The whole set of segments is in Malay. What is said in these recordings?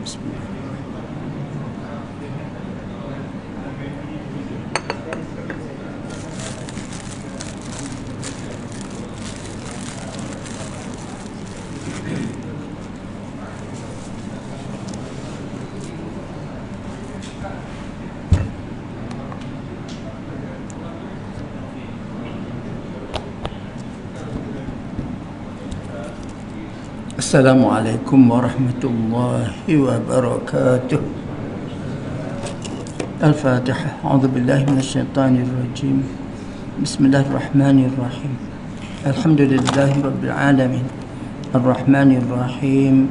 Bismillah. Assalamualaikum warahmatullahi wabarakatuh. Al-Fatihah. A'udzu billahi minasyaitonir rajim. Bismillahirrahmanirrahim. Alhamdulillahi rabbil alamin. Arrahmanir rahim.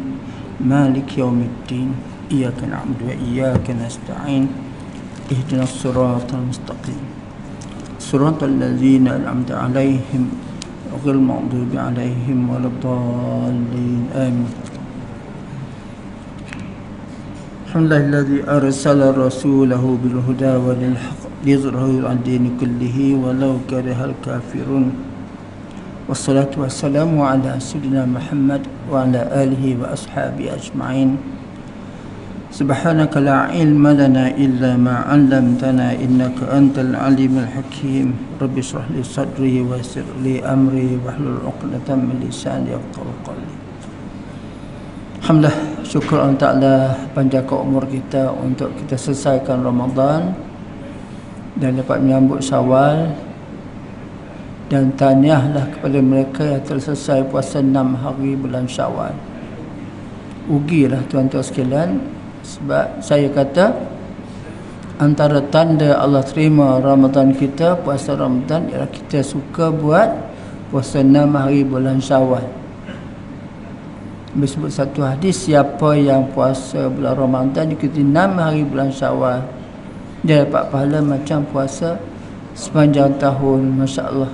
Maliki yaumiddin. Iyyaka na'budu wa iyyaka nasta'in. Ihdinas siratal mustaqim. Siratal ladzina an'amta 'alaihim غير المغضوب عليهم ولا الضالين آمين. الحمد لله الذي أرسل رسوله بالهدى وللحق ليظهره على الدين كله ولو كره الكافرون. والصلاة والسلام على سيدنا محمد وعلى آله وأصحابه أجمعين. سبحانك لا علم لنا إلا ما علمتنا إنك أنت العليم الحكيم. رب اشرح لي صدري ويسر لي أمري واحلل عقدة من لساني يفقهوا قولي. Alhamdulillah, syukur Allah Ta'ala panjangkan umur kita untuk kita selesaikan Ramadan dan dapat menyambut Syawal, dan tahniahlah kepada mereka yang telah selesai puasa 6 hari bulan Syawal. Ugilah tuan-tuan sekalian, sebab saya kata antara tanda Allah terima Ramadan kita, puasa Ramadan, ialah kita suka buat puasa 6 hari bulan Syawal. Disebut satu hadis, siapa yang puasa bulan Ramadan ikuti 6 hari bulan Syawal, dia dapat pahala macam puasa sepanjang tahun. Masya Allah.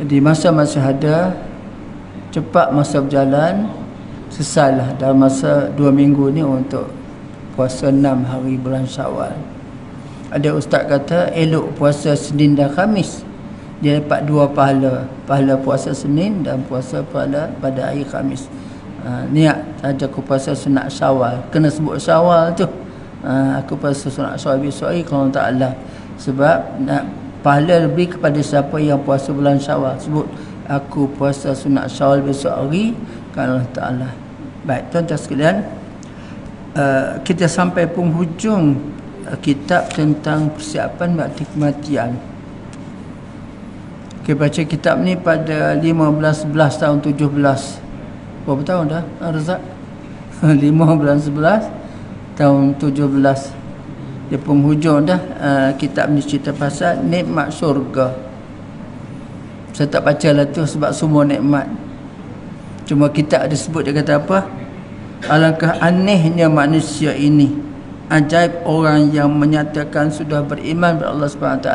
Jadi masa masih ada, cepat masa berjalan. Selesailah dalam masa 2 minggu ni untuk puasa 6 hari bulan Syawal. Ada ustaz kata elok puasa Senin dan Khamis, dia dapat 2 pahala, pahala puasa Senin dan puasa pada hari Khamis. Niat saja aku puasa sunat Syawal, kena sebut Syawal tu. Aku puasa sunat Syawal besok hari kalau Ta'ala, sebab nak pahala lebih kepada siapa yang puasa bulan Syawal. Sebut aku puasa sunat Syawal besok hari kalau Ta'ala. Baik, tuan-tuan sekalian, kita sampai penghujung kitab tentang persiapan bakti kematian. Kita baca kitab ni pada 15-11 tahun 17. Berapa tahun dah, Razak? 15-11 tahun 17. Dia penghujung dah. Kitab ni cerita pasal nikmat syurga. Saya tak baca lah tu sebab semua nikmat. Cuma kita ada sebut, dia kata apa? Alangkah anehnya manusia ini, ajaib orang yang menyatakan sudah beriman kepada Allah SWT,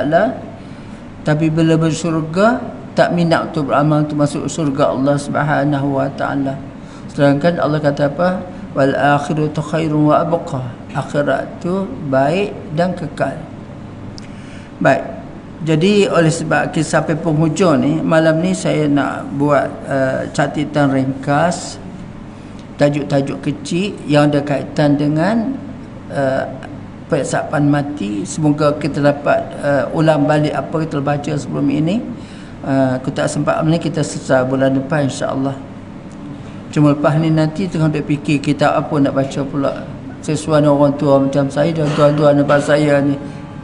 tapi bila bersyurga tak minat untuk beramal untuk masuk syurga Allah SWT. Sedangkan Allah kata apa? Wal akhiratu khairun wa abqa. Akhirat tu baik dan kekal. Baik. Jadi oleh sebab kita sampai penghujung ni, malam ni saya nak buat catatan ringkas, tajuk-tajuk kecil yang ada kaitan dengan persiapan mati. Semoga kita dapat ulang balik apa kita baca sebelum ini. Aku tak sempat ni, kita selesai bulan depan insya-Allah. Cuma lepas ni nanti tengah duk fikir kitab apa nak baca pula. Sesuai dengan orang tua macam saya dan tuan-tuan depan saya ni,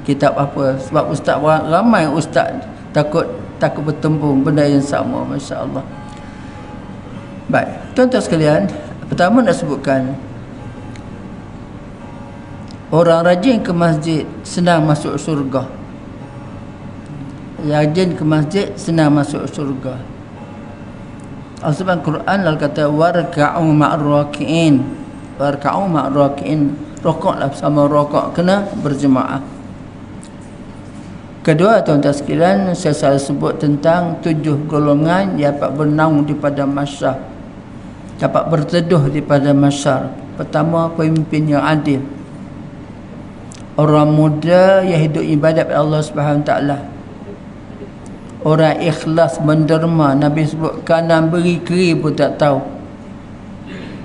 kitab apa. Sebab ustaz, ramai ustaz takut bertembung benda yang sama. Masya Allah. Baik, tuan-tuan sekalian, pertama nak sebutkan, orang rajin ke masjid senang masuk syurga. Rajin ke masjid senang masuk syurga. Al-Quran Allah kata warka'u ma'ar raki'in. Warka'u ma'ar raki'in. Rokoklah bersama rokok, kena berjemaah. Kedua, tuan-tuan sekalian, saya selalu sebut tentang 7 golongan yang dapat bernaung di padang mahsyar, dapat berteduh di padang mahsyar. Pertama, pemimpin yang adil, orang muda yang hidup ibadat kepada Allah Subhanahu Wa Taala, orang ikhlas menderma. Nabi sebut kanan beri, kiri pun tak tahu.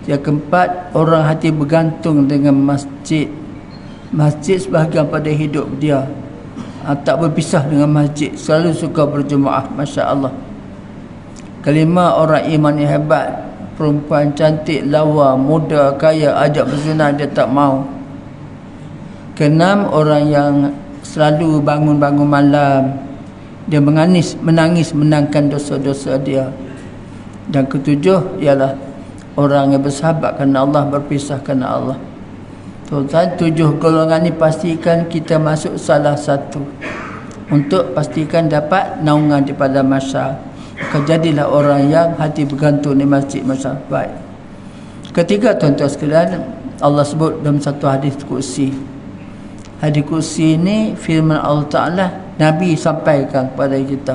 Yang keempat, orang hati bergantung dengan masjid. Masjid sebahagian pada hidup dia, tak berpisah dengan masjid, selalu suka berjemaah. Masya Allah. Kelima, orang iman yang hebat. Perempuan cantik, lawa, muda, kaya, ajak berzina dia tak mau. Keenam, orang yang selalu bangun-bangun malam, dia menangis menangkan dosa-dosa dia. Dan ketujuh ialah orang yang bersahabat kerana Allah, berpisah kerana Allah. Tuan-tuan, 7 golongan ni pastikan kita masuk salah satu. Untuk pastikan dapat naungan daripada masyarakat, maka jadilah orang yang hati bergantung di masjid masyarakat. Baik. Ketiga, tuan-tuan sekalian, Allah sebut dalam satu hadis kursi. Hadis kursi ini firman Allah Ta'ala, Nabi sampaikan kepada kita.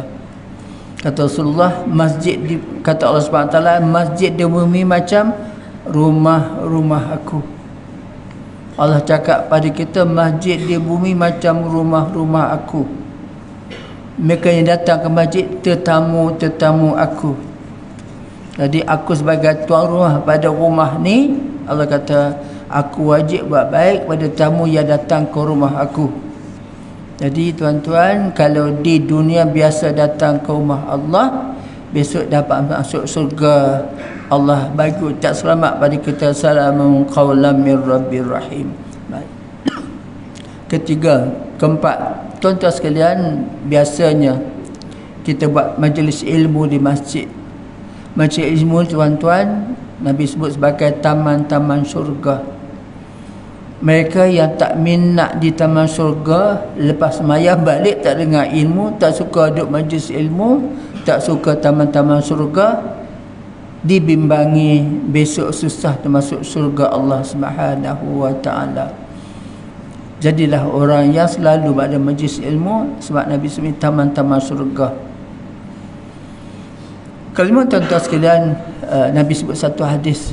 Kata Rasulullah, kata Allah SWT, masjid di bumi macam rumah-rumah aku. Allah cakap pada kita, masjid di bumi macam rumah-rumah aku. Mereka yang datang ke masjid, tetamu-tetamu aku. Jadi aku sebagai tuan rumah pada rumah ni, Allah kata, aku wajib buat baik pada tamu yang datang ke rumah aku. Jadi tuan-tuan, kalau di dunia biasa datang ke rumah Allah, besok dapat masuk surga. Allah bagi ucap selamat pada kita, salamun qawlan min rabbir rahim. Baik. Ketiga, keempat, tuan-tuan sekalian, biasanya kita buat majlis ilmu di masjid. Majlis ilmu, tuan-tuan, Nabi sebut sebagai taman-taman syurga. Mereka yang tak minat di taman syurga, lepas sembahyang balik tak dengar ilmu, tak suka duduk majlis ilmu, tak suka taman-taman syurga, dibimbangi besok susah termasuk syurga Allah Subhanahu wa taala. Jadilah orang yang selalu pada majlis ilmu, sebab Nabi sebut taman-taman syurga. Kelima, tuan-tuan sekalian, Nabi sebut satu hadis,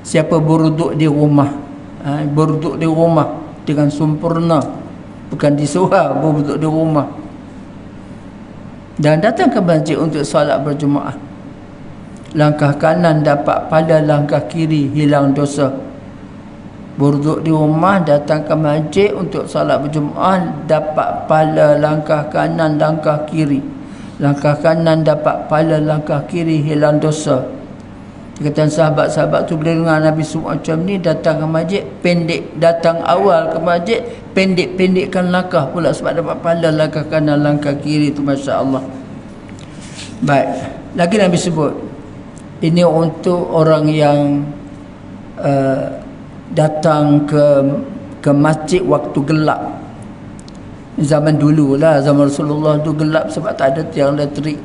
siapa berduduk di rumah, berduduk di rumah dengan sempurna, bukan disuruh, berduduk di rumah, dan datang ke masjid untuk solat berjemaah, langkah kanan dapat pahala, langkah kiri hilang dosa. Berduduk di rumah, datang ke masjid untuk solat berjemaah, dapat pahala langkah kanan, langkah kiri. Langkah kanan dapat pahala, langkah kiri hilang dosa. Kata sahabat-sahabat tu bila dengar Nabi sebut macam ni, datang ke masjid pendek, datang awal ke masjid pendek-pendekkan langkah pula sebab dapat pahala langkah kanan, langkah kiri tu. Masya Allah. Baik, lagi Nabi sebut ini untuk orang yang datang ke masjid waktu gelap. Zaman dulu lah, zaman Rasulullah tu gelap sebab tak ada tiang elektrik.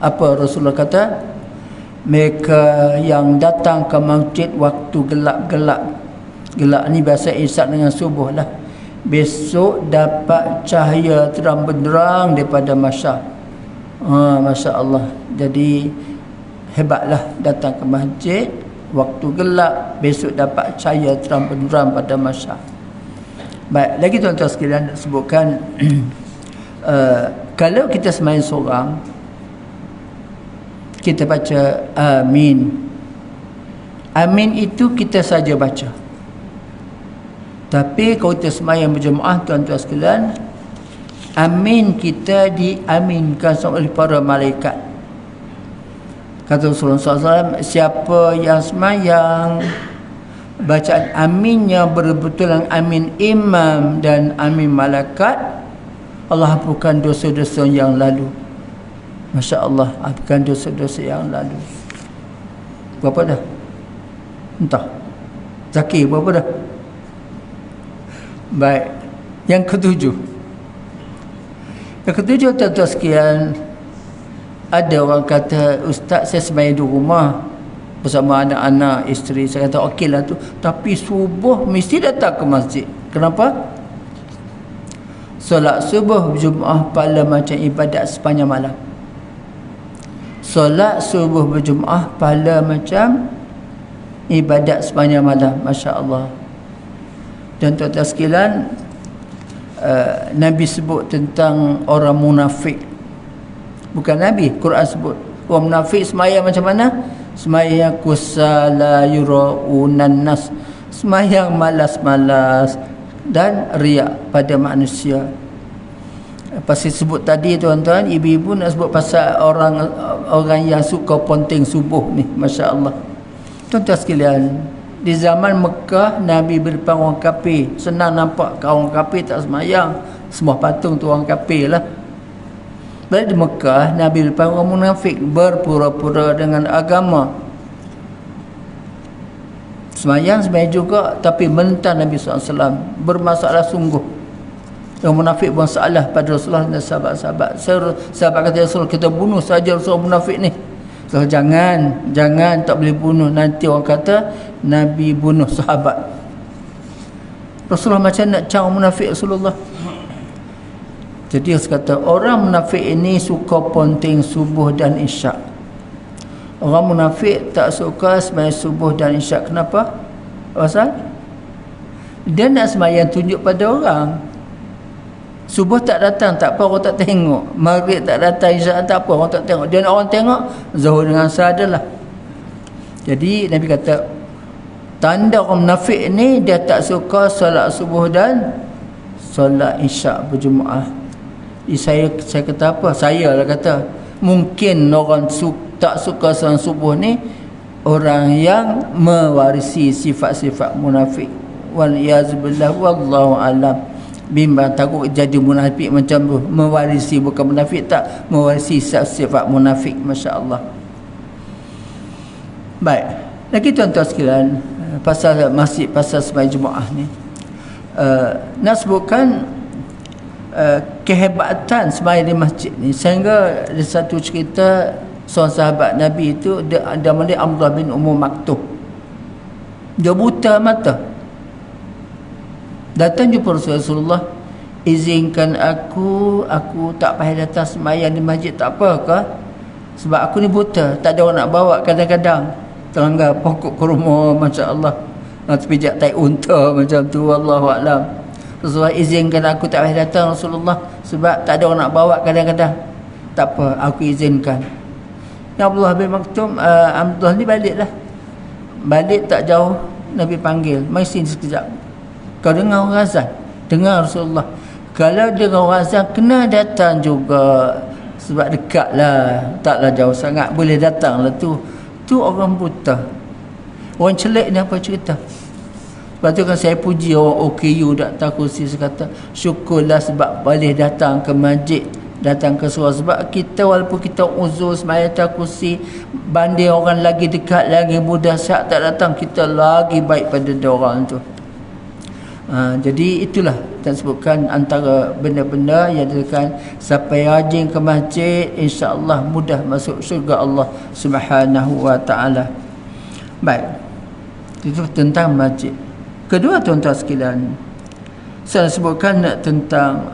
Apa Rasulullah kata? Mereka yang datang ke masjid waktu gelap-gelap. Gelap ni biasa isyak dengan subuh lah. Besok dapat cahaya terang benderang daripada masyarakat. Masya Allah. Jadi hebatlah datang ke masjid waktu gelap, besok dapat cahaya terang benderang pada masyarakat. Baik, lagi tuan-tuan sekalian nak sebutkan kalau kita sembahyang seorang, kita baca amin. Amin itu kita saja baca. Tapi kalau kita sembahyang berjemaah, tuan-tuan sekalian, amin kita diaminkan oleh para malaikat. Kata Rasulullah SAW, siapa yang sembahyang, bacaan aminnya berbetulan amin imam dan amin malaikat, Allah hapuskan dosa-dosa yang lalu. Masya Allah, hapuskan dosa-dosa yang lalu. Berapa dah? Entah. Zakir berapa dah? Baik. Yang ketujuh, tuan-tuan sekian, ada orang kata, Ustaz saya sembahyang di rumah bersama anak-anak, isteri. Saya kata okey lah tu, tapi subuh mesti datang ke masjid. Kenapa? Solat subuh berjemaah pahala macam ibadat sepanjang malam. Solat subuh berjemaah pahala macam ibadat sepanjang malam. Masya Allah. Dan tuan-tuan sekalian, Nabi sebut tentang orang munafik. Bukan Nabi, Quran sebut orang munafik sembahyang macam mana? Semayang kusala yuraunan nas, semayang malas-malas dan riak pada manusia. Pasal sebut tadi tuan-tuan, ibu-ibu nak sebut pasal orang yang suka ponteng subuh ni, masya-Allah. Tuan-tuan sekalian, di zaman Mekah Nabi berdepan orang kafir, senang nampak orang kafir tak semayang, semua patung tu orang kafir lah. Balik di Mekah Nabi berdepan orang munafik, berpura-pura dengan agama, semayang juga tapi menentang Nabi SAW, bermasalah sungguh. Yang munafik pun salah pada Rasulullah dan sahabat-sahabat. Sahabat kata, Rasul, kita bunuh saja Rasul munafik ni. So, jangan tak boleh bunuh, nanti orang kata Nabi bunuh sahabat. Rasulullah macam nak caw munafik Rasulullah. Jadi dia kata orang munafik ini suka ponteng subuh dan isyak. Orang munafik tak suka sembahyang subuh dan isyak. Kenapa? Pasal dia nak sembahyang tunjuk pada orang. Subuh tak datang, tak apa, orang tak tengok. Maghrib tak datang, isyak tak apa, orang tak tengok. Dia nak orang tengok, zuhur dengan asar adalah. Jadi Nabi kata tanda orang munafik ni, dia tak suka solat subuh dan solat isyak berjemaah. Saya kata apa? Saya lah kata, mungkin orang tak suka solat subuh ni orang yang mewarisi sifat-sifat munafik. Wal-iyazubillah, wallahu alam. Bimbang takut jadi munafik macam tu, mewarisi, bukan munafik, tak mewarisi sifat munafik, masya-Allah. Baik, lagi tuan-tuan sekalian, pasal masjid, pasal sembahyang Jumaat ni, nak sebutkan kehebatan sembahyang di masjid ni, sehingga ada satu cerita seorang sahabat Nabi itu, dia nama dia Abdullah bin Maktum. Dia buta mata, datang jumpa Rasulullah, izinkan aku tak payah datang sembahyang di masjid, tak apa ke? Sebab aku ni buta, tak ada orang nak bawa, kadang-kadang teranggar pokok kurma, masya-Allah, nak terpijak tai unta macam tu, wallahu alam. Rasulullah izinkan aku tak payah datang Rasulullah, sebab tak ada orang nak bawa kadang-kadang. Tak apa, aku izinkan. Abdullah bin Maktum, Abdullah ni baliklah. Balik tak jauh, Nabi panggil, mari sini sekejap. Kau dengar orang azan, dengar Rasulullah. Kalau dengar orang azan, kena datang juga, sebab dekat lah, taklah jauh sangat, boleh datang lah tu. Tu orang buta. Orang celik ni apa cerita? Lepas tu kan saya puji orang OKU datang kursi, saya kata syukurlah sebab boleh datang ke masjid, datang ke surau. Sebab kita walaupun kita uzur sembahyang atas kursi, banding orang lagi dekat, lagi mudah, siap tak datang, kita lagi baik pada dia orang tu. Jadi itulah kita sebutkan antara benda-benda yang dikatakan siapa yang rajin ke masjid, insya-Allah mudah masuk syurga Allah Subhanahu wa taala. Baik. Itu tentang masjid. Kedua tuan-tuan sekalian, saya sebutkan tentang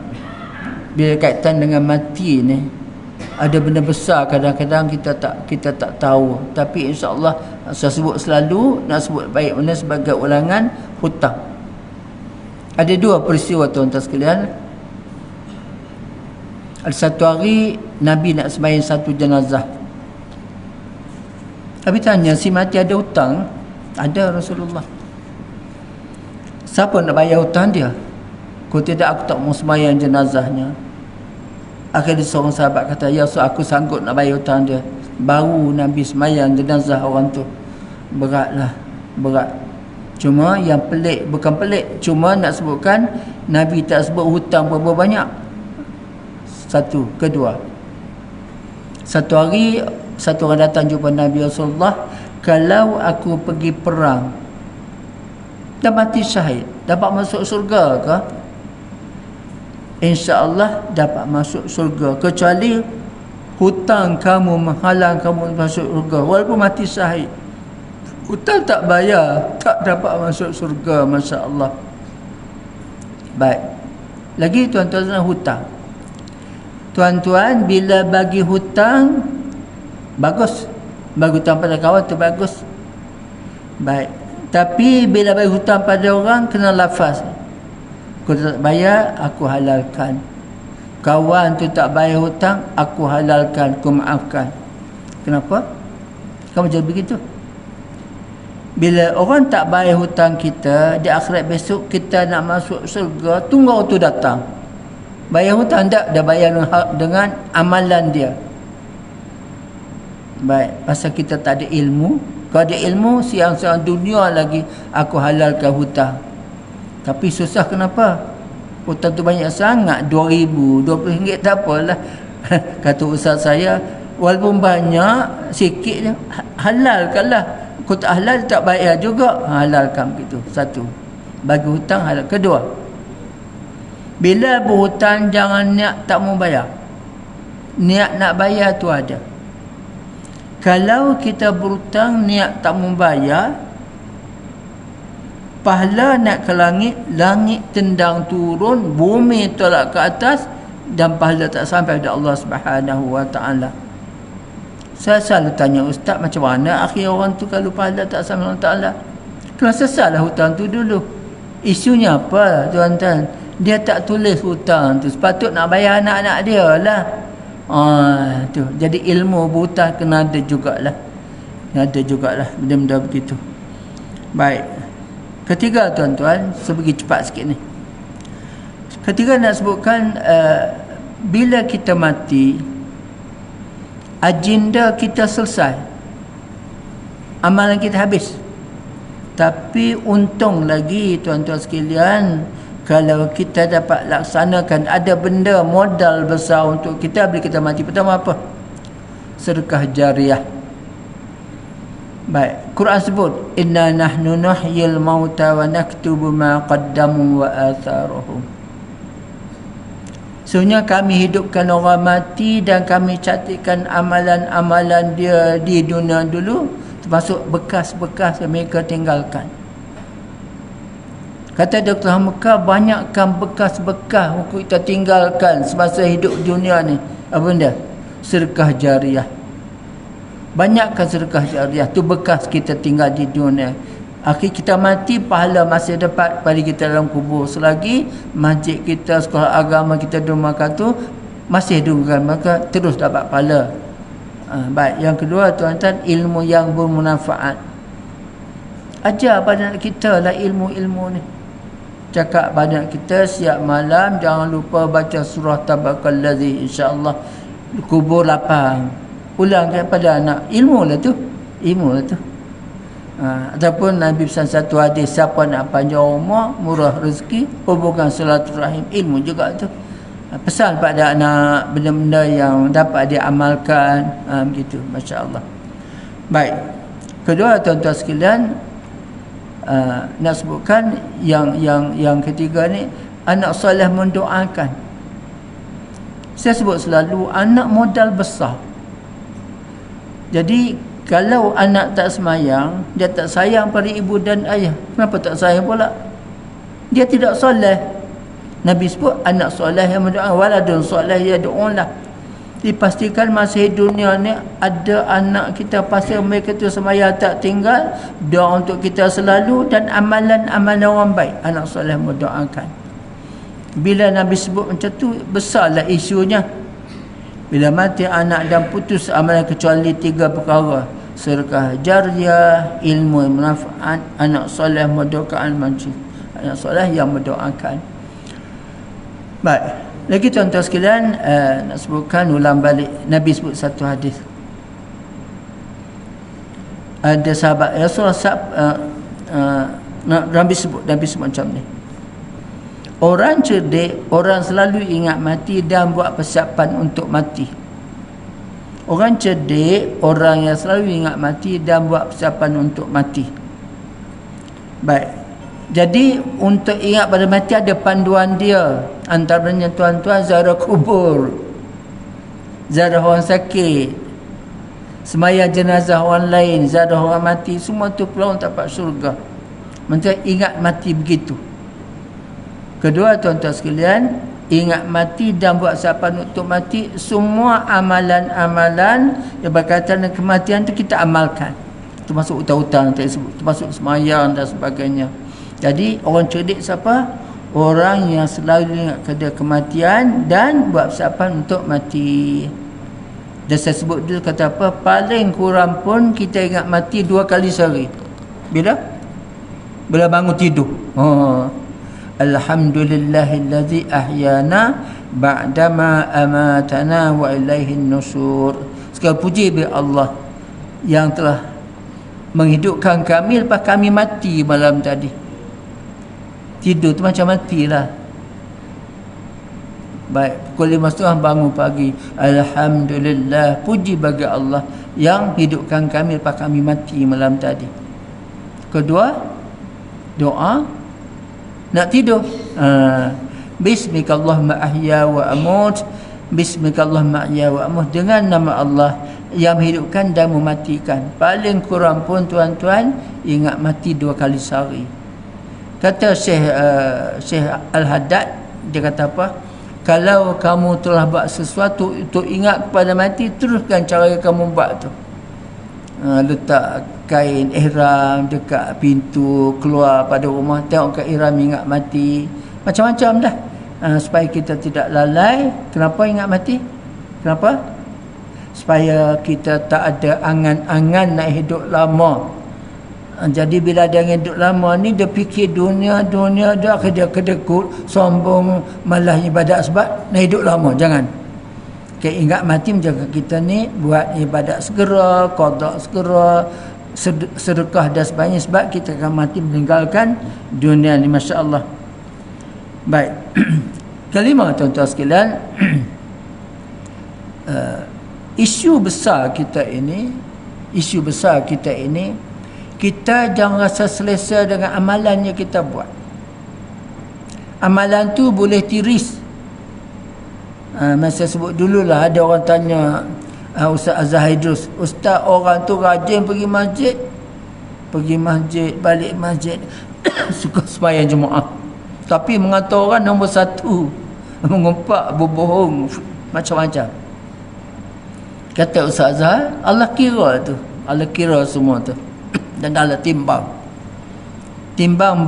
bila kaitan dengan mati ni, ada benda besar kadang-kadang kita tak tahu, tapi insya-Allah saya sebut selalu, nak sebut baik mana sebagai ulangan, hutang. Ada dua peristiwa tuan-tuan sekalian. Ada satu hari Nabi nak sembahyang satu jenazah. Nabi tanya, si mati ada hutang? Ada Rasulullah. Siapa nak bayar hutang dia? Kalau tidak, aku tak mau sembahyang jenazahnya. Akhirnya seorang sahabat kata, ya Rasul, aku sanggup nak bayar hutang dia. Baru Nabi sembahyang jenazah orang tu. Beratlah, berat. Cuma yang pelik, bukan pelik, cuma nak sebutkan Nabi tak sebut hutang berapa banyak. Satu. Kedua, satu hari satu orang datang jumpa Nabi Rasulullah, kalau aku pergi perang dan mati syahid, dapat masuk surga ke? InsyaAllah dapat masuk surga, kecuali hutang kamu menghalang kamu masuk surga walaupun mati syahid. Hutang tak bayar, tak dapat masuk surga, masya-Allah. Baik. Lagi tuan-tuan, hutang. Tuan-tuan, bila bagi hutang, bagus. Bagi hutang pada kawan tu bagus. Baik. Tapi bila bagi hutang pada orang, kena lafaz. Kau tak bayar, aku halalkan. Kawan tu tak bayar hutang, aku halalkan, aku maafkan. Kenapa? Kamu jadi begitu. Bila orang tak bayar hutang kita, di akhirat besok kita nak masuk syurga, tunggu waktu datang. Bayar hutang tak? Dah bayar dengan amalan dia. Baik, pasal kita tak ada ilmu. Kalau ada ilmu, siang-siang dunia lagi aku halalkan hutang. Tapi susah kenapa? Hutang tu banyak sangat, 2,000, RM20 tak apalah. Kata ustaz saya, walaupun banyak, sikit je, halalkanlah. Kau tak halal, tak bayar juga. Halalkan begitu. Satu, bagi hutang halal. Kedua, bila berhutang jangan niat tak mau bayar. Niat nak bayar tu ada. Kalau kita berhutang niat tak mau bayar, pahala nak ke langit, langit tendang turun, bumi tolak ke atas, dan pahala tak sampai kepada Allah Subhanahu wa taala. Saya selalu tanya ustaz, macam mana akhir orang tu kalau pahala tak sampai Allah Taala? Kena sesallah hutang tu dulu. Isunya apa tuan-tuan? Dia tak tulis hutang tu, sepatut nak bayar anak-anak dia lah. Tu. Jadi ilmu berhutang kena ada jugalah. Kena ada jugalah benda-benda begitu. Baik. Ketiga tuan-tuan, sebagi cepat sikit ni. Ketiga nak sebutkan bila kita mati, agenda kita selesai, amalan kita habis. Tapi untung lagi tuan-tuan sekalian, kalau kita dapat laksanakan, ada benda modal besar untuk kita bila kita mati. Pertama apa? Sedekah jariah. Baik, Quran sebut inna nahnu nuhyil mauta wa naktubu ma qaddamu wa atharuhum. Sebenarnya kami hidupkan orang mati dan kami catatkan amalan-amalan dia di dunia dulu, termasuk bekas-bekas yang mereka tinggalkan. Kata Dr. Hamka, banyakkan bekas-bekas yang kita tinggalkan semasa hidup dunia ni. Apa benda? Sedekah jariah. Banyakkan sedekah jariah. Tu bekas kita tinggal di dunia. Akhir kita mati, pahala masih dapat pada kita dalam kubur. Selagi masjid kita, sekolah agama kita di rumah tu masih digunakan, maka terus dapat pahala. Baik, yang kedua tuan-tuan, ilmu yang bermanfaat. Ajar pada anak kita lah ilmu-ilmu ni. Cakap pada anak kita siap malam jangan lupa baca surah Tabaqallazi, insya-Allah kubur lapang. Ulang kepada anak, ilmu lah tu. Ilmu lah tu. Ataupun Nabi pesan satu hadis, siapa nak panjang umur, murah rezeki, hubungkan silaturahim, ilmu juga tu. Pesan pada anak benda-benda yang dapat diamalkan, begitu, masya-Allah. Baik. Kedua tuan-tuan sekalian, nak sebutkan yang ketiga ni, anak soleh mendoakan. Saya sebut selalu anak modal besar. Jadi kalau anak tak semayang, dia tak sayang pada ibu dan ayah. Kenapa tak sayang pula? Dia tidak soleh. Nabi sebut anak soleh yang mendoakan, waladun soleh yad'ulah. Dipastikan masa dunia ni ada anak kita pasal mereka tu semayang tak tinggal, doa untuk kita selalu, dan amalan-amalan orang baik, anak soleh mendoakan. Bila Nabi sebut macam tu, besarlah isunya. Bila mati anak dan putus amalan kecuali 3 perkara: sedekah jariah, ilmu yang manfaat, anak soleh mendoakan majlis. Anak soleh yang mendoakan. Baik, lagi tuan-tuan sekalian, nak sebutkan ulang balik, Nabi sebut satu hadis. Ada sahabat Rasulullah Nabi sebut macam ni. Orang cerdik, orang selalu ingat mati dan buat persiapan untuk mati. Orang cerdik, orang yang selalu ingat mati dan buat persiapan untuk mati. Baik. Jadi untuk ingat pada mati ada panduan dia. Antaranya tuan-tuan, ziarah kubur, ziarah orang sakit, sembahyang jenazah orang lain, ziarah orang mati, semua tu peluang dapat syurga. Maksudnya ingat mati begitu. Kedua tuan-tuan sekalian, ingat mati dan buat persiapan untuk mati. Semua amalan-amalan yang berkaitan dengan kematian itu kita amalkan. Termasuk hutang-hutang, termasuk semayang dan sebagainya. Jadi orang cerdik siapa? Orang yang selalu ingat kepada kematian dan buat persiapan untuk mati. Dan saya sebut dulu kata apa, paling kurang pun kita ingat mati 2 kali sehari. Bila bangun tidur. Alhamdulillahillazi ahyana ba'dama amatana wa ilaihin nusur. Segala puji bagi Allah yang telah menghidupkan kami lepas kami mati malam tadi. Tidur tu macam matilah. Baik, pukul 5.30 bangun pagi. Alhamdulillah, puji bagi Allah yang hidupkan kami lepas kami mati malam tadi. Kedua, doa nak tidur. Bismikallahumma ahya wa amut. Bismikallahumma ahya wa amut, dengan nama Allah yang menghidupkan dan mematikan. Paling kurang pun tuan-tuan ingat mati 2 kali sehari. Kata Syekh Al-Haddad, dia kata apa? Kalau kamu telah buat sesuatu untuk ingat kepada mati, teruskan cara yang kamu buat tu. Letak kain ihram dekat pintu keluar pada rumah, tengok kat ihram ingat mati. Macam-macam dah. Supaya kita tidak lalai. Kenapa ingat mati? Kenapa? Supaya kita tak ada angan-angan nak hidup lama. Jadi bila dia hidup lama ni, dia fikir dunia dia kedekut, sombong, malah ibadat sebab nak hidup lama. Jangan. Ingat mati menjaga kita ni buat ibadat segera, qada segera, sedekah dan sebagainya, sebab kita akan mati meninggalkan dunia ni. Masya Allah. Baik. Kelima, tuan-tuan sekalian, isu besar kita ini, kita jangan rasa selesa dengan amalan yang kita buat. Amalan tu boleh tiris. Masa sebut dululah, ada orang tanya Ustaz Azhar Idrus, Ustaz, orang tu rajin pergi masjid, balik masjid, suka sembahyang Jumaat, tapi mengata orang nombor 1, mengumpat, berbohong, macam-macam. Kata Ustaz Azhar, Allah kira tu, Allah kira semua tu, dan Allah timbang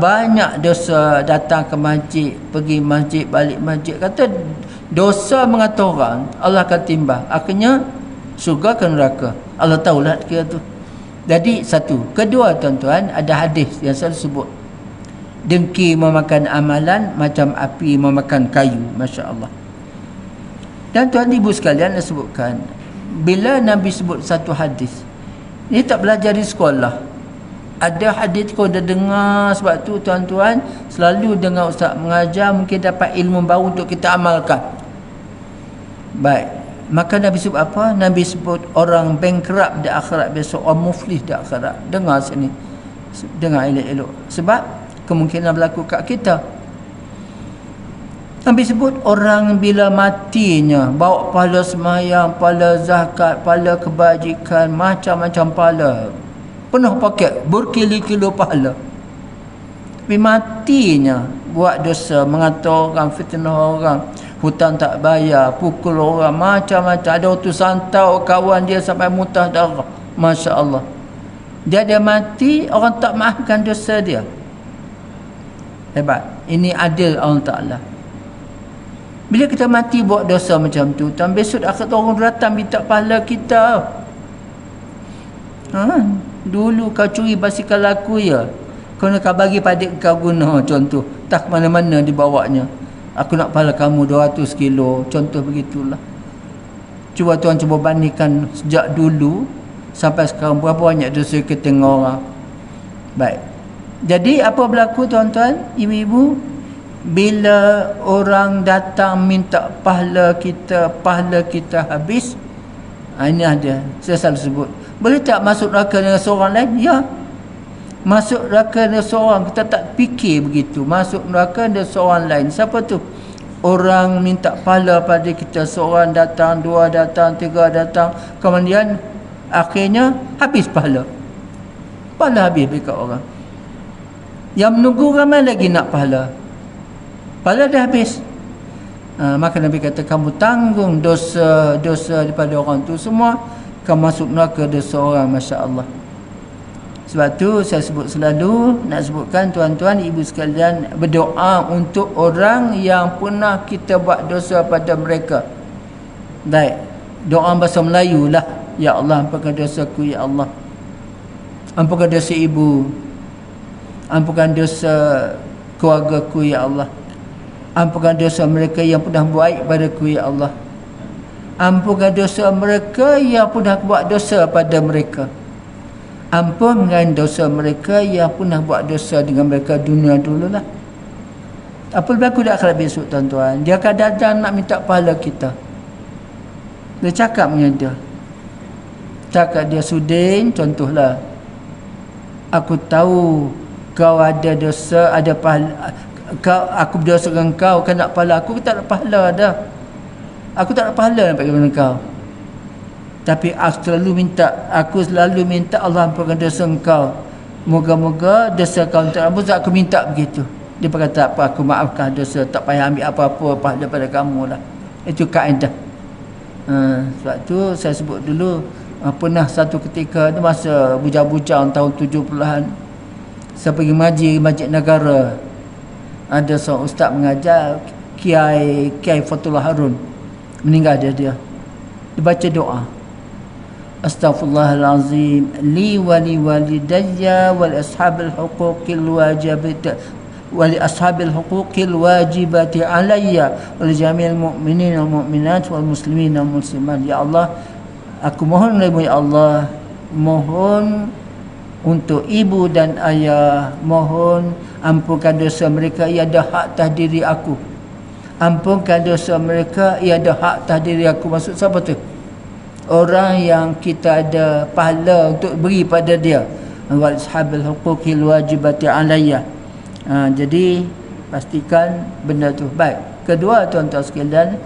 banyak dosa, datang ke masjid, pergi masjid, balik masjid. Kata dosa mengata orang, Allah akan timbang, akhirnya syurga ke neraka, Allah tahulah kira tu. Jadi satu. Kedua, tuan-tuan, ada hadis yang selalu sebut, dengki memakan amalan macam api memakan kayu. Masya Allah. Dan tuan ibu sekalian, dia sebutkan, bila Nabi sebut satu hadis, ni tak belajar di sekolah. Ada hadis kau dah dengar, sebab tu tuan-tuan selalu dengar ustaz mengajar, mungkin dapat ilmu baru untuk kita amalkan. Baik, maka Nabi sebut apa? Nabi sebut orang bankrupt di akhirat besok, orang muflis di akhirat. Dengar sini, dengar elok-elok, sebab kemungkinan berlaku kat kita. Nabi sebut orang bila matinya bawa pahala semayang, pahala zakat, pahala kebajikan, macam-macam pahala, penuh paket, berkilo-kilo pahala. Tapi matinya buat dosa, mengata orang, fitnah orang, hutang tak bayar, pukul orang, macam-macam. Ada waktu santau kawan dia sampai muntah darah. Masya Allah. Dia mati, orang tak maafkan dosa dia. Hebat. Ini adil Allah Ta'ala. Bila kita mati buat dosa macam tu, dan besok akhir orang datang minta pahala kita. Dulu kau curi basikal aku, ya, kau nak bagi padik kau guna, contoh, tak mana-mana dibawanya, aku nak pahala kamu 200 kilo, contoh begitulah. Cuba tuan cuba bandingkan sejak dulu sampai sekarang, berapa banyak dosa kita tengok orang. Baik, jadi apa berlaku tuan-tuan, ibu-ibu? Bila orang datang minta pahala kita habis, ini ada, saya selalu sebut, boleh tak masuk neraka dengan seorang lain? Ya, masuk neraka dengan seorang, kita tak fikir begitu. Masuk neraka dengan seorang lain. Siapa tu? Orang minta pahala pada kita, seorang datang, 2 datang, 3 datang, kemudian akhirnya habis pahala habis dekat orang. Yang menunggu ramai lagi nak pahala dah habis. Maka Nabi kata, kamu tanggung dosa daripada orang tu semua, kamu masuk neraka dosa orang. Masya Allah. Sebab tu saya sebut selalu, nak sebutkan tuan-tuan ibu sekalian, berdoa untuk orang yang pernah kita buat dosa pada mereka. Baik, Doa bahasa Melayu lah. Ya Allah, ampunkan dosaku, ya Allah. Ampunkan dosa ibu. Ampunkan dosa keluargaku, ya Allah. Ampunkan dosa mereka yang pernah baik padaku, ya Allah. Ampunkan dosa mereka yang pernah buat dosa pada mereka. Ampunkan dosa mereka yang pernah buat dosa dengan mereka dunia dululah. Apa berlaku di akhirat besok, tuan-tuan? Dia akan datang nak minta pahala kita. Dia cakap dengan dia. Cakap dia, Sudin, contohlah. Aku tahu kau ada dosa, ada pahala. Aku berdosa dengan kau, kau nak pahala. Aku tak nak pahala dah. Aku tak nak pahala nampak kepada kau. Tapi aku selalu minta Allah ampunkan dosa engkau. Moga-moga dosa kau tak ampun, aku minta begitu. Dia berkata, apa, aku maafkan dosa, tak payah ambil apa-apa pahala pada kamu lah. Itu kaedah. Sebab tu saya sebut dulu, pernah satu ketika tu masa bujang-bujang tahun 70-an, saya pergi Masjid Negara. Ada seorang ustaz mengajar, Kiai Fatullah Harun, meninggal dia baca doa, Astaghfirullahalazim li wali walidayya wal ashabil huquqil wajibati wali ashabil huquqil wajibati alayya wal jami'il mu'minin wal mu'minat wal muslimin wal muslimat. Ya Allah, aku mohon ya Allah, mohon untuk ibu dan ayah, mohon ampunkan dosa mereka, ia ada hak atas diri aku. Ampunkan dosa mereka, ia ada hak atas diri aku. Maksud siapa tu? Orang yang kita ada pahala untuk beri pada dia. Wal ashabil huquqil wajibati alayya. Jadi pastikan benda tu baik. Kedua, tuan-tuan sekalian,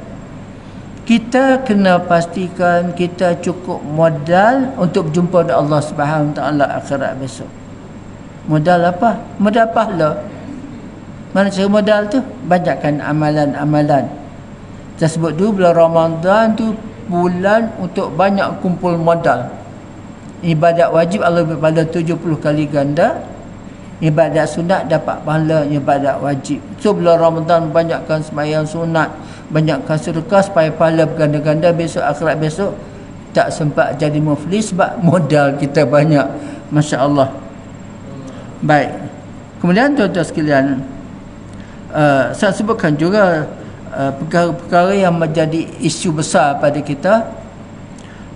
kita kena pastikan kita cukup modal untuk berjumpa dengan Allah Subhanahu Wa Taala akhirat besok. Modal apa? Modal pahala. Mana cara modal tu? Banyakkan amalan-amalan. Saya sebut dulu bulan Ramadan tu bulan untuk banyak kumpul modal. Ibadat wajib Allah beri pahala 70 kali ganda. Ibadat sunat dapat pahala ibadat wajib. So bulan Ramadan banyakkan sembahyang sunat, banyakkan sedekah supaya pahala berganda-ganda. Besok akhirat besok tak sempat jadi muflis sebab modal kita banyak. Masya Allah. Baik. Kemudian tuan-tuan sekalian, saya sebutkan juga perkara-perkara yang menjadi isu besar pada kita.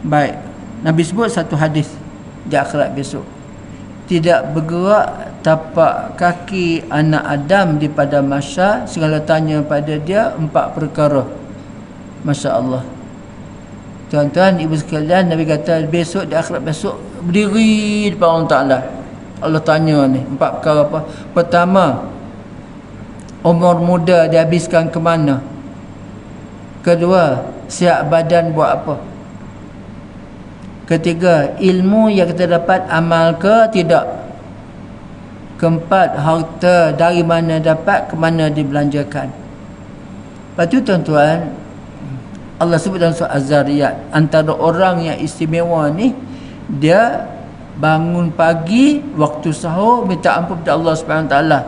Baik. Nabi sebut satu hadis di akhirat besok. Tidak bergerak tapak kaki anak Adam di padang mahsyar segala tanya pada dia 4 perkara. Masya Allah. Tuan-tuan, ibu sekalian, Nabi kata besok di akhirat besok berdiri depan Allah Ta'ala. Allah tanya ni 4 perkara apa? Pertama, umur muda dihabiskan ke mana? Kedua, siap badan buat apa? Ketiga, ilmu yang kita dapat amal ke tidak? Keempat, harta dari mana dapat, ke mana dibelanjakan. Lepas tu tuan-tuan, Allah sebut dalam surah Az-Zariyat, antara orang yang istimewa ni, dia bangun pagi waktu sahur minta ampun kepada Allah Subhanahu Wa Taala.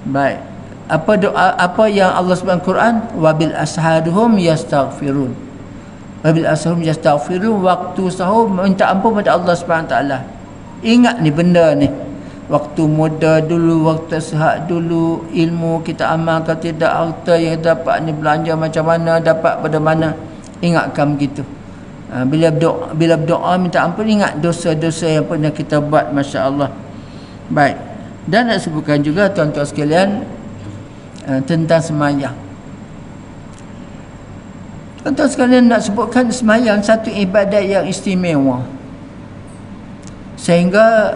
Baik. Apa doa, apa yang Allah sebut dalam Quran? Wabil ashaduhum yastaghfirun. Wabil ashaduhum yastaghfirun, waktu sahur minta ampun kepada Allah Subhanahu Wa Taala. Ingat ni benda ni. Waktu muda dulu, waktu sihat dulu, ilmu kita amalkan tidak, harta yang dapat ni belanja macam mana, dapat pada mana. Ingatkan begitu. Bila berdoa minta ampun, ingat dosa-dosa yang pernah kita buat. Masya Allah. Baik. Dan nak sebutkan juga tuan-tuan sekalian tentang semayang. Tuan-tuan sekalian, nak sebutkan semayang satu ibadat yang istimewa, sehingga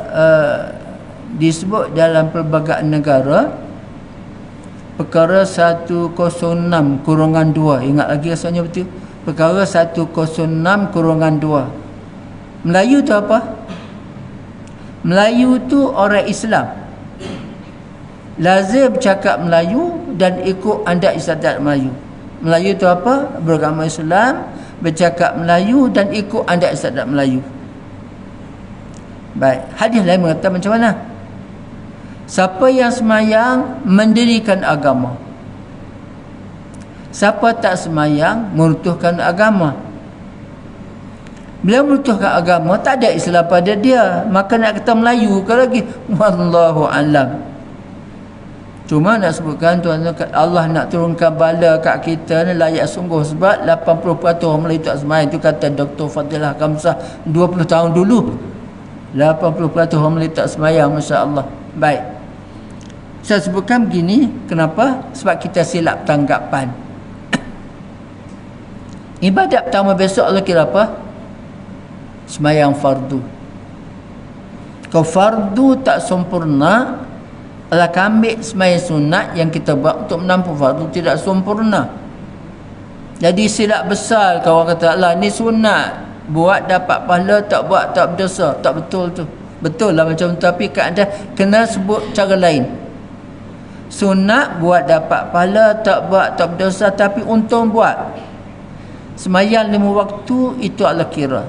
disebut dalam pelbagai negara perkara 106/2. Ingat lagi rasanya betul? Perkara 106/2. Melayu tu apa? Melayu tu orang Islam, lazim bercakap Melayu dan ikut adat istiadat Melayu. Melayu tu apa? Beragama Islam, bercakap Melayu dan ikut adat istiadat Melayu. Baik. Hadis lain mengatakan macam mana? Siapa yang semayang mendirikan agama, siapa tak semayang meruntuhkan agama. Bila meruntuhkan agama, tak ada Islam pada dia, maka nak kata Melayu ke lagi, wallahu alam. Cuma nak sebutkan tuan-tuan, Allah nak turunkan bala kat kita ni layak sungguh, sebab 80% orang Melayu tak sembahyang. Itu kata Dr. Fadilah Kamsah 20 tahun dulu. 80% orang Melayu tak sembahyang, masya-Allah. Baik. Saya sebutkan begini, kenapa? Sebab kita silap tanggapan. Ibadat pertama besok Allah kira apa? Sembahyang fardu. Kalau fardu tak sempurna, Allah ambil sembahyang sunat yang kita buat untuk menampung fardu tidak sempurna. Jadi silap besar kalau orang kata, Allah ni sunat, buat dapat pahala, tak buat tak berdosa. Tak betul tu. Betul lah macam tu, tapi keadaan kena sebut cara lain. Sunat buat dapat pahala, tak buat tak berdosa, tapi untung buat. Sembahyang 5 waktu itu Allah kira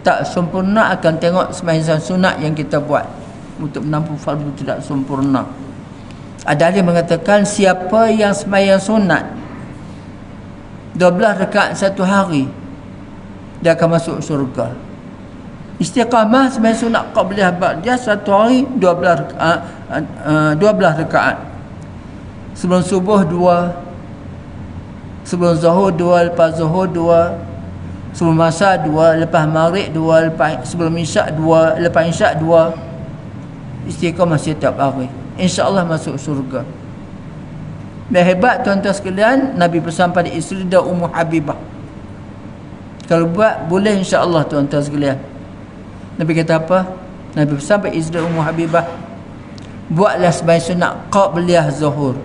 tak sempurna, akan tengok sembahyang sunat yang kita buat untuk menampung fardu tidak sempurna. Ada yang mengatakan siapa yang sembahyang sunat 12 rakaat satu hari, dia akan masuk syurga. Istiqamah sembahyang sunat qabliyah ba'diyah satu hari 12 rakaat. Sebelum subuh 2, sebelum zuhur 2, lepas zuhur 2, sebelum asar 2, lepas maghrib 2, lepas sebelum isyak 2, lepas isyak 2. Istiqamah setiap hari, insya-Allah masuk surga. Dan hebat tuan-tuan sekalian, Nabi pesan pada isteri dia Ummu Habibah, kalau buat boleh insya-Allah tuan-tuan sekalian. Nabi kata apa? Nabi pesan pada isteri Ummu Habibah, buatlah sembahyang sunat qabliyah zuhur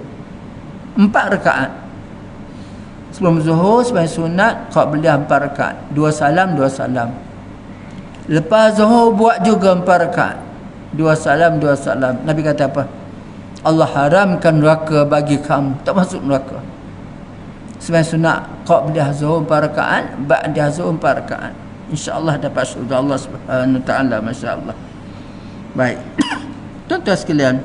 4 rakaat. Sebelum zuhur sembahyang sunat qabliyah 4 rakaat, 2 salam 2 salam. Lepas zuhur buat juga 4 rakaat, 2 salam 2 salam. Nabi kata apa? Allah haramkan neraka bagi kamu, tak masuk neraka. Sembahyang sunat qabliyah zuhur 4 rakaat, ba'diyah zuhur 4 rakaat, insya-Allah dapat syurga Allah Subhanahu wa taala, masya-Allah. Baik. Tuan-tuan sekalian,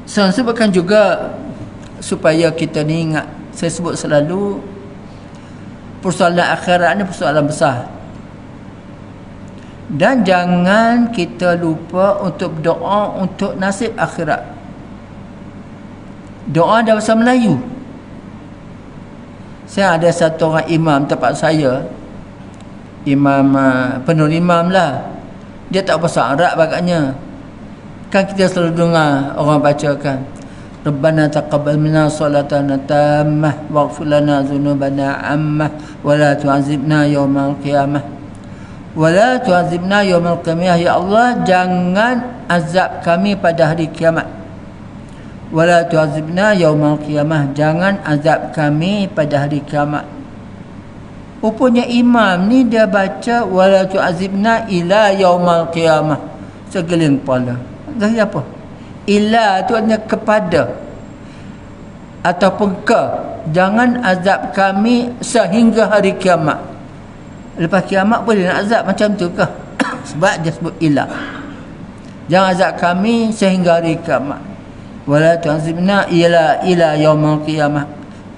saya sebutkan juga supaya kita ni ingat, saya sebut selalu persoalan akhirat ni persoalan besar. Dan jangan kita lupa untuk berdoa untuk nasib akhirat. Doa dalam bahasa Melayu. Saya ada satu orang imam tempat saya, imam penuh imam lah, dia tak bahasa Arab agaknya. Kan kita selalu dengar orang bacakan, Rabbana taqabbal minna salatana tammah waghfir lana dhunubana ammah wa la tu'azibna yawmal qiyamah. Wala tu'azibna yawmal qiyamah, ya Allah jangan azab kami pada hari kiamat. Wala tu'azibna yawmal qiyamah, jangan azab kami pada hari kiamat. Rupanya imam ni dia baca wala tu'azibna ila yawmal qiyamah, segeling kepala. Dari apa? Ila tu artinya kepada ataupun ke, jangan azab kami sehingga hari kiamat. Lepas kiamat boleh nak azab macam tu ke? Sebab dia sebut ilah. Jangan azab kami sehingga hari kiamat. Wala tu'azibna ila yaumil qiyamah.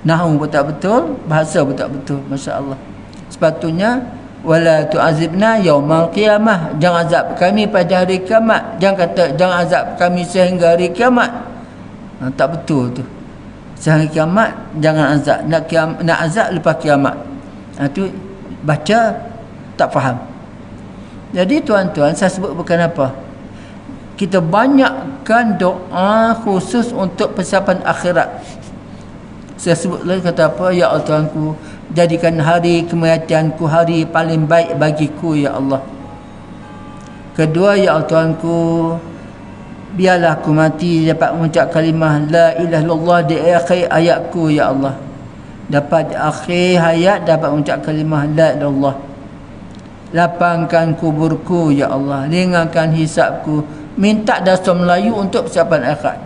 Nahwu pun tak betul, bahasa pun tak betul, masya-Allah. Sepatutnya wala tu'azibna yaumil qiyamah, jangan azab kami pada hari kiamat. Jangan kata jangan azab kami sehingga hari kiamat. Tak betul tu. Sehingga kiamat jangan azab, nak azab lepas kiamat. Tu baca tak faham. Jadi tuan-tuan, saya sebut bukan apa, kita banyakkan doa khusus untuk persiapan akhirat. Saya sebut lagi kata apa, ya Allah Tuhanku, jadikan hari kematianku hari paling baik bagiku ya Allah. Kedua, ya Allah Tuhanku, biarlah aku mati dapat mengucap kalimah la ilaha illallah di akhir hayatku ya Allah. Dapat akhir hayat dapat mengucap kalimah la ilaha illallah. Lapangkan kuburku ya Allah, ringankan hisabku. Minta dasar Melayu untuk persiapan akhirat.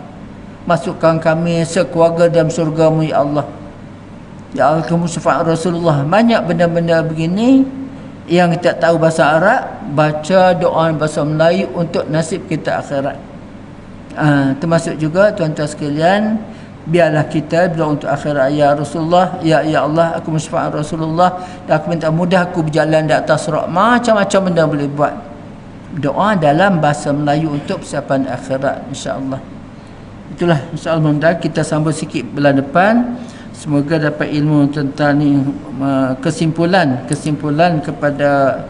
Masukkan kami sekeluarga dalam syurga-Mu ya Allah. Ya Allah, kamu syafaat Rasulullah. Banyak benda-benda begini yang kita tahu bahasa Arab, baca doa bahasa Melayu untuk nasib kita akhirat. Termasuk juga tuan-tuan sekalian, biarlah kita berdoa untuk akhirat. Ya Rasulullah, ya Allah, aku mensyafaat Rasulullah, dan aku minta mudah aku berjalan di atas sirat. Macam-macam benda boleh buat. Doa dalam bahasa Melayu untuk persiapan akhirat, insya-Allah. Itulah, insya-Allah kita sambung sikit bulan depan. Semoga dapat ilmu tentang ni, kesimpulan kepada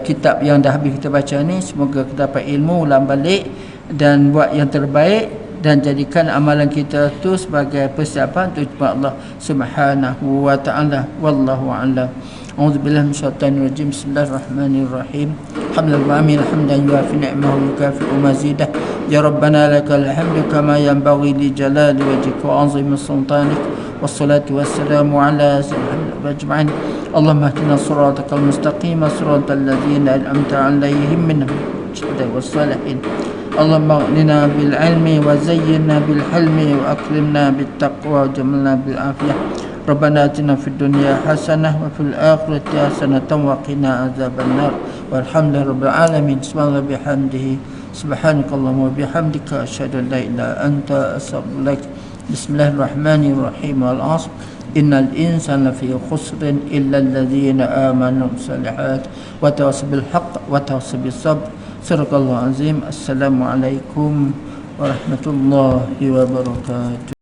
kitab yang dah habis kita baca ni. Semoga kita dapat ilmu, ulang balik dan buat yang terbaik, dan jadikan amalan kita tu sebagai persiapan untuk jumpa Allah Subhanahu wa taala. Wallahu a'lam. A'udzubillahi minasyaitanir rajim. Bismillahirrahmanirrahim. Hamdalillah hamdan yuafi ni'mahu yukafi'u mazidah. Ya Rabbana lakal hamdu kama yanbaghi li jalali wajhika wa 'azimi sultanik. Wassalatu wassalamu ala sayyidina ajma'in. Allahumma ihdina siratal mustaqim, siratal ladzina an'amta 'alaihim minhum was-salihin. Allahumma aghnina bil ilmi wa zayyinna bil hilmi wa akrimna bit taqwa wa jamilna bil afiyah. Rabbana atina fid dunya hasanah wa fil akhirati hasanatan wa qina adzabannar. Walhamdulillahirabbil alamin. Subhanallahi bihamdihi, subhanakallahumma wa bihamdika, asyhadu an la ilaha illa anta, astaghfiruka. Bismillahirrahmanirrahim. Wal 'ashr innal insana lafi khusrin illa alladhina amanu salihat wa tawassaw bil haqq wa tawassaw bis sabr. Sadaqallahu azim. Assalamualaikum warahmatullahi wabarakatuh.